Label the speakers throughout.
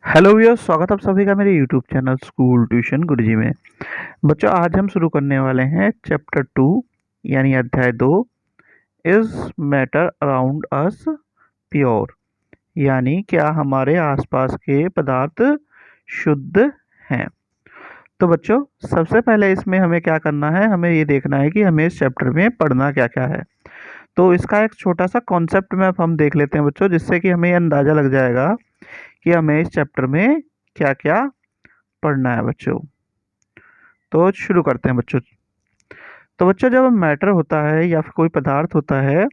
Speaker 1: Hello viewers, स्वागत आप सभी का मेरे यूट्यूब चैनल स्कूल ट्यूशन गुरुजी में। बच्चों, आज हम शुरू करने वाले हैं चैप्टर 2 यानी अध्याय 2, is matter around us pure, यानी क्या हमारे आसपास के पदार्थ शुद्ध हैं। तो बच्चों, सबसे पहले इसमें हमें क्या करना है, हमें ये देखना है कि हमें इस चैप्टर में पढ़ना क्या क्या है। तो इसका एक छोटा सा कॉन्सेप्ट मैप हम देख लेते हैं बच्चों, जिससे कि हमें ये अंदाज़ा लग जाएगा कि हमें इस चैप्टर में क्या क्या पढ़ना है बच्चों। तो शुरू करते हैं बच्चों। तो बच्चों, जब मैटर होता है या फिर कोई पदार्थ होता है,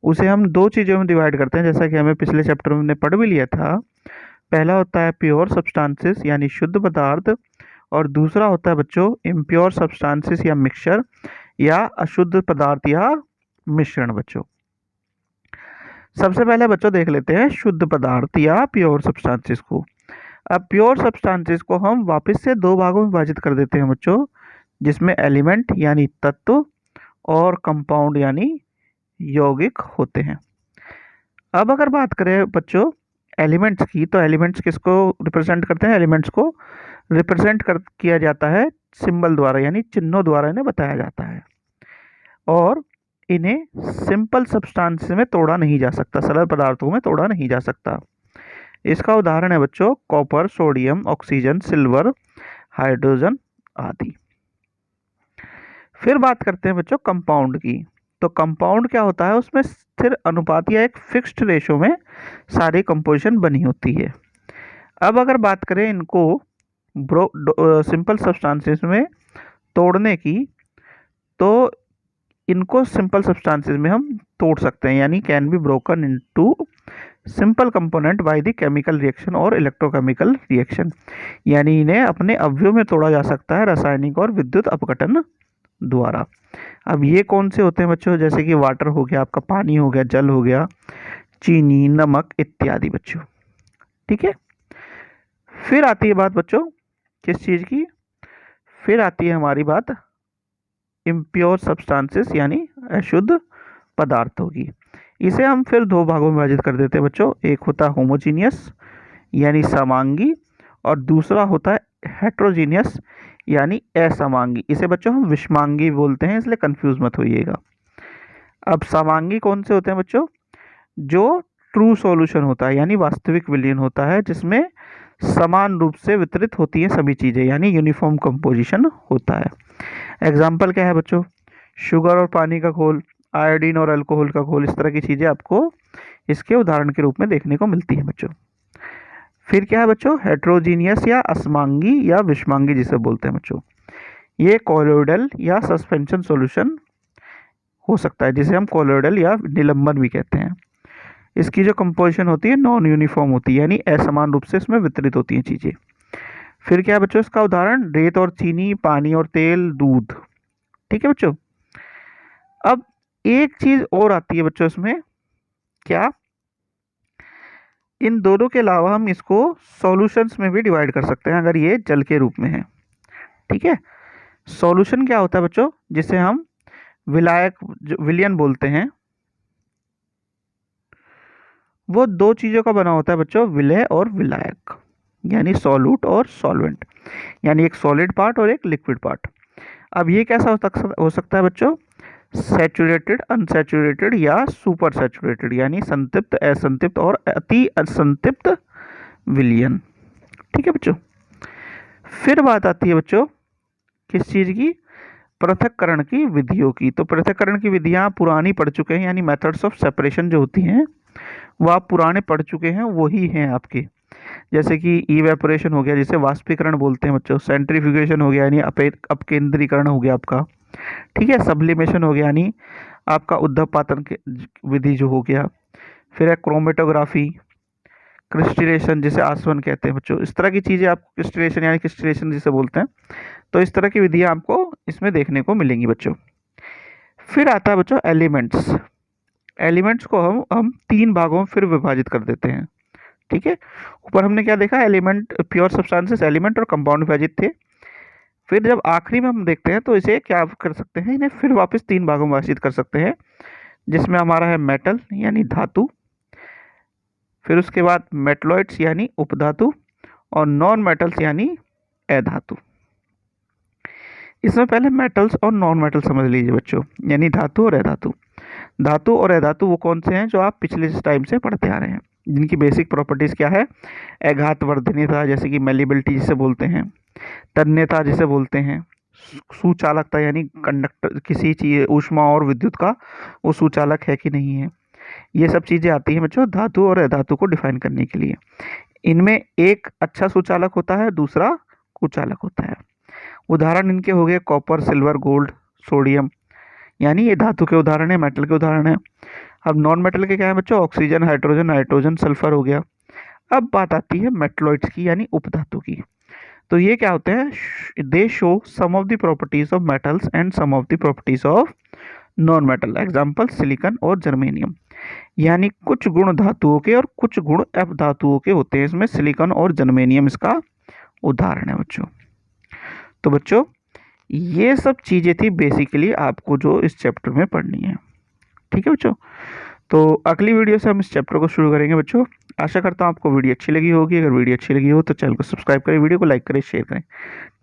Speaker 1: उसे हम दो चीज़ों में डिवाइड करते हैं, जैसा कि हमें पिछले चैप्टर में हमने पढ़ भी लिया था। पहला होता है प्योर सब्सटेंसेस यानी शुद्ध पदार्थ, और दूसरा होता है बच्चों इम्प्योर सब्सटेंसेस या मिक्सचर या अशुद्ध पदार्थ या मिश्रण बच्चों। सबसे पहले बच्चों देख लेते हैं शुद्ध पदार्थ या प्योर सब्सटेंसेस को। अब प्योर सब्सटेंसेस को हम वापस से दो भागों में विभाजित कर देते हैं बच्चों, जिसमें एलिमेंट यानी तत्व और कंपाउंड यानी यौगिक होते हैं। अब अगर बात करें बच्चों एलिमेंट्स की, तो एलिमेंट्स किसको रिप्रेजेंट करते हैं? एलिमेंट्स को रिप्रेजेंट किया जाता है सिंबल द्वारा, यानी चिन्हों द्वारा इन्हें बताया जाता है, और इन्हें सिंपल सब्सटेंसेस में तोड़ा नहीं जा सकता, सरल पदार्थों में तोड़ा नहीं जा सकता। इसका उदाहरण है बच्चों copper, sodium, oxygen, silver, hydrogen आदि। फिर बात करते हैं बच्चों कंपाउंड की। तो कंपाउंड क्या होता है? उसमें स्थिर अनुपात या एक फिक्स्ड रेशो में सारी कंपोजिशन बनी होती है। अब अगर बात करें इनको सिंपल सब्सटेंसेस में तोड़ने की, तो इनको सिंपल सब्सटेंसेस में हम तोड़ सकते हैं, यानी can be broken into simple component by the chemical reaction और इलेक्ट्रोकेमिकल रिएक्शन, यानी इन्हें अपने अवयव में तोड़ा जा सकता है रासायनिक और विद्युत अपघटन द्वारा। अब ये कौन से होते हैं बच्चों? जैसे कि वाटर हो गया, आपका पानी हो गया, जल हो गया, चीनी, नमक इत्यादि बच्चों। ठीक है। फिर आती है बात बच्चों किस चीज़ की? फिर आती है हमारी बात इम्प्योर सब्सटेंसेस यानी अशुद्ध पदार्थों की। इसे हम फिर दो भागों में विभाजित कर देते हैं बच्चों। एक होता है होमोजीनियस यानी समांगी, और दूसरा होता है हेट्रोजीनियस यानी असमांगी। इसे बच्चों हम विषमांगी बोलते हैं, इसलिए कंफ्यूज मत होइएगा। अब समांगी कौन से होते हैं बच्चों? जो ट्रू सॉल्यूशन होता है यानी वास्तविक विलयन होता है, जिसमें समान रूप से वितरित होती हैं सभी चीज़ें, यानी यूनिफॉर्म कंपोजिशन होता है। एग्जाम्पल क्या है बच्चों? शुगर और पानी का घोल, आयोडीन और अल्कोहल का घोल, इस तरह की चीज़ें आपको इसके उदाहरण के रूप में देखने को मिलती हैं बच्चों। फिर क्या है बच्चों? हेट्रोजीनियस या असमांगी या विषमांगी जिसे बोलते हैं बच्चों। ये कोलोइडल या सस्पेंशन सॉल्यूशन हो सकता है, जिसे हम कोलोइडल या निलंबन भी कहते हैं। इसकी जो कंपोजिशन होती है नॉन यूनिफॉर्म होती है, यानी असमान रूप से इसमें वितरित होती हैं चीज़ें। फिर क्या है बच्चों इसका उदाहरण? रेत और चीनी, पानी और तेल, दूध। ठीक है बच्चों। अब एक चीज़ और आती है बच्चों इसमें, क्या? इन दोनों के अलावा हम इसको सॉल्यूशंस में भी डिवाइड कर सकते हैं अगर ये जल के रूप में है। ठीक है। सॉल्यूशन क्या होता है बच्चों? जिसे हम विलायक विलयन बोलते हैं। वो दो चीज़ों का बना होता है बच्चों, विलय और विलायक, यानी सॉल्यूट और सॉल्वेंट, यानी एक सॉलिड पार्ट और एक लिक्विड पार्ट। अब ये कैसा हो सकता है बच्चों? सैचुरेटेड, अनसैचुरेटेड या सुपर सैचुरेटेड, यानी संतृप्त, असंतृप्त और अति असंतृप्त विलयन। ठीक है बच्चों। फिर बात आती है बच्चों किस चीज़ की? पृथक्करण की विधियों की। तो पृथक्करण की विधियां पुरानी पढ़ चुके हैं, यानी मेथड्स ऑफ सेपरेशन जो होती हैं वो आप पुराने पढ़ चुके हैं, वही हैं आपके। जैसे कि इवेपोरेशन हो गया, जिसे वाष्पीकरण बोलते हैं बच्चों। सेंट्रीफ्यूगेशन हो गया, यानी अपकेंद्रीकरण हो गया आपका। ठीक है। सब्लिमेशन हो गया, यानी आपका उद्धपातन विधि जो हो गया। फिर है क्रोमेटोग्राफी, क्रिस्टलेशन जिसे आसवन कहते हैं बच्चों। इस तरह की चीज़ें आपको क्रिस्टलेशन यानी क्रिस्टलेशन जिसे बोलते हैं, तो इस तरह की विधियाँ आपको इसमें देखने को मिलेंगी बच्चों। फिर आता है बच्चों एलिमेंट्स। एलिमेंट्स को हम तीन भागों में फिर विभाजित कर देते हैं। ठीक है। ऊपर हमने क्या देखा? एलिमेंट, प्योर सब्सटेंसेस, एलिमेंट और कंपाउंड विभाजित थे। फिर जब आखिरी में हम देखते हैं तो इसे क्या कर सकते हैं? इन्हें फिर वापस तीन भागों में विभाजित कर सकते हैं, जिसमें हमारा है मेटल यानी धातु, फिर उसके बाद मेटलॉइड्स यानी उपधातु, और नॉन मेटल्स यानी अधातु। इसमें पहले मेटल्स और नॉन मेटल समझ लीजिए बच्चों, यानी धातु और अधातु। धातु और अधातु वो कौन से हैं जो आप पिछले टाइम से पढ़ते आ रहे हैं, जिनकी बेसिक प्रॉपर्टीज क्या है, आघातवर्धनीयता जैसे कि मेलिबिलिटी जिसे बोलते हैं, तन्यता जिसे बोलते हैं, सुचालकता यानी कंडक्टर किसी चीज ऊष्मा और विद्युत का वो सुचालक है कि नहीं है, ये सब चीजें आती हैं बच्चों धातु और अधातु को डिफाइन करने के लिए। इनमें एक अच्छा सुचालक होता है, दूसरा कुचालक होता है। उदाहरण इनके हो गए कॉपर, सिल्वर, गोल्ड, सोडियम, यानी ये धातु के उदाहरण है, मेटल के उदाहरण है। अब नॉन मेटल के क्या है बच्चों, ऑक्सीजन, हाइड्रोजन, नाइट्रोजन, सल्फर हो गया। अब बात आती है मेटलॉइड्स की यानी उपधातु की। तो ये क्या होते हैं, they show some of the properties of metals and some of the properties of non metal. Example silicon और जर्मेनियम, यानी कुछ गुण धातुओं के और कुछ गुण अपधातुओं के होते हैं। इसमें सिलिकॉन और जर्मेनियम इसका उदाहरण है बच्चों। तो बच्चों ये सब चीज़ें थी बेसिकली आपको जो इस चैप्टर में पढ़नी है। ठीक है बच्चों, तो अगली वीडियो से हम इस चैप्टर को शुरू करेंगे बच्चों। आशा करता हूँ आपको वीडियो अच्छी लगी होगी। अगर वीडियो अच्छी लगी हो तो चैनल को सब्सक्राइब करें, वीडियो को लाइक करें, शेयर करें।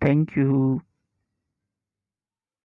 Speaker 1: Thank you.